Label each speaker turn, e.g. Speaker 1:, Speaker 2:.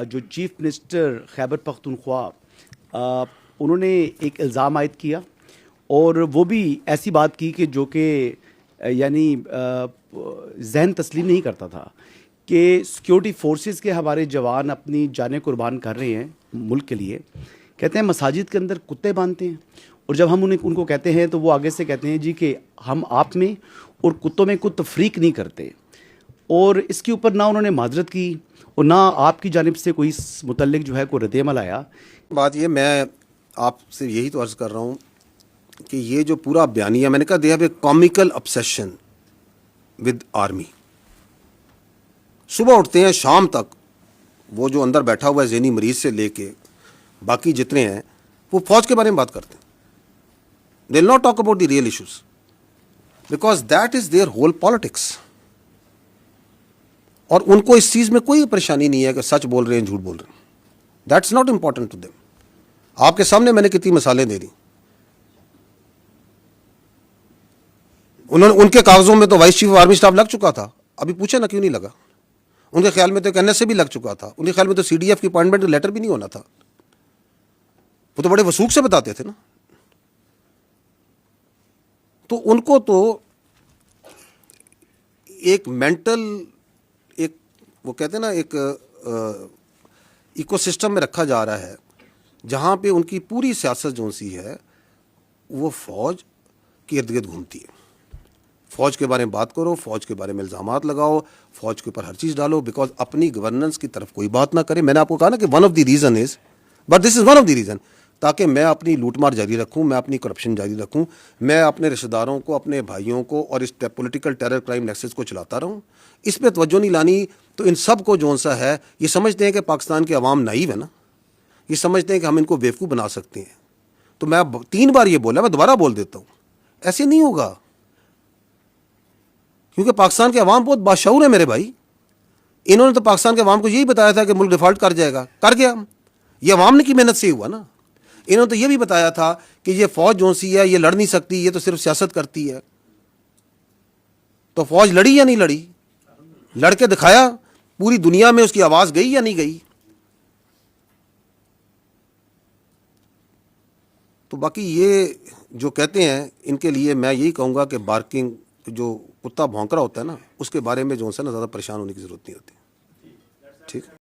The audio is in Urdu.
Speaker 1: جو چیف منسٹر خیبر پختونخوا انہوں نے ایک الزام عائد کیا اور وہ بھی ایسی بات کی کہ جو کہ یعنی ذہن تسلیم نہیں کرتا تھا کہ سیکیورٹی فورسز کے ہمارے جوان اپنی جانیں قربان کر رہے ہیں ملک کے لیے. کہتے ہیں مساجد کے اندر کتے باندھتے ہیں اور جب ہم ان کو کہتے ہیں تو وہ آگے سے کہتے ہیں جی کہ ہم آپ میں اور کتوں میں کوئی تفریق نہیں کرتے. اور اس کے اوپر نہ انہوں نے معذرت کی اور نہ آپ کی جانب سے کوئی اس متعلق جو ہے کوئی رد عمل آیا.
Speaker 2: بات یہ میں آپ سے یہی تو عرض کر رہا ہوں کہ یہ جو پورا بیانیہ میں نے کہا they have a comical obsession with army. صبح اٹھتے ہیں شام تک وہ جو اندر بیٹھا ہوا ہے ذہنی مریض سے لے کے باقی جتنے ہیں وہ فوج کے بارے میں بات کرتے ہیں. They will not talk about the real issues because that is their whole politics. اور ان کو اس چیز میں کوئی پریشانی نہیں ہے کہ سچ بول رہے ہیں جھوٹ بول رہے ہیں. That's not important to them. آپ کے سامنے میں نے کتنی مثالیں دے دی. ان کے کاغذوں میں تو vice chief of army staff لگ چکا تھا. ابھی پوچھے نا کیوں نہیں لگا. ان کے خیال میں تو ایک این ایس سے بھی لگ چکا تھا. ان کے خیال میں تو سی ڈی ایف کی اپوائنٹمنٹ لیٹر بھی نہیں ہونا تھا. وہ تو بڑے وثوق سے بتاتے تھے نا. تو ان کو تو ایک مینٹل ایک وہ کہتے ہیں نا ایک ایکو سسٹم میں رکھا جا رہا ہے جہاں پہ ان کی پوری سیاست جو سی ہے وہ فوج کے ارد گرد گھومتی ہے. فوج کے بارے میں بات کرو, فوج کے بارے میں الزامات لگاؤ, فوج کے اوپر ہر چیز ڈالو بیکاز اپنی گورننس کی طرف کوئی بات نہ کرے. میں نے آپ کو کہا نا کہ one of the reason is but this is one of the reason تاکہ میں اپنی لوٹ مار جاری رکھوں, میں اپنی کرپشن جاری رکھوں, میں اپنے رشتہ داروں کو, اپنے بھائیوں کو اور اس پولیٹیکل ٹیرر کرائم نیکسس کو چلاتا رہوں. اس پہ توجہ نہیں لانی. تو ان سب کو جو سا ہے یہ سمجھتے ہیں کہ پاکستان کے عوام نائیو ہے نا, یہ سمجھتے ہیں کہ ہم ان کو بیوقوف بنا سکتے ہیں. تو میں 3 بار یہ بولا, میں دوبارہ بول دیتا ہوں, ایسے نہیں ہوگا کیونکہ پاکستان کے عوام بہت باشعور ہے میرے بھائی. انہوں نے تو پاکستان کے عوام کو یہی بتایا تھا کہ ملک ڈیفالٹ کر جائے گا, کر گیا. یہ عوام نے کی محنت سے ہی ہوا نا. انہوں نے تو یہ بھی بتایا تھا کہ یہ فوج جو سی ہے یہ لڑ نہیں سکتی, یہ تو صرف سیاست کرتی ہے. تو فوج لڑی یا نہیں لڑی؟ لڑ کے دکھایا. پوری دنیا میں اس کی آواز گئی یا نہیں گئی؟ تو باقی یہ جو کہتے ہیں ان کے لیے میں یہی کہوں گا کہ بارکنگ جو کتا بھونک رہا ہوتا ہے نا اس کے بارے میں جو ہے نا زیادہ پریشان ہونے کی ضرورت نہیں ہوتی. ٹھیک.